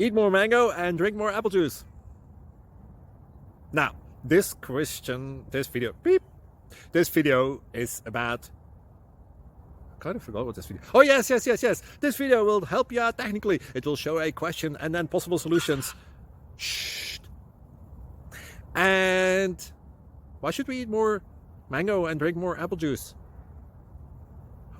Eat more mango and drink more apple juice. Now, this video is about... I kind of forgot what this video... Oh, yes. This video will help you out technically. It will show a question and then possible solutions. Shh. And why should we eat more mango and drink more apple juice?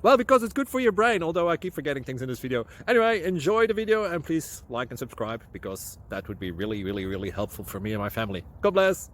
Well, because it's good for your brain, although I keep forgetting things in this video. Anyway, enjoy the video and please like and subscribe, because that would be really helpful for me and my family. God bless!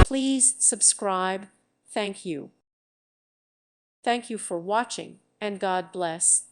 Please subscribe. Thank you. Thank you for watching, and God bless.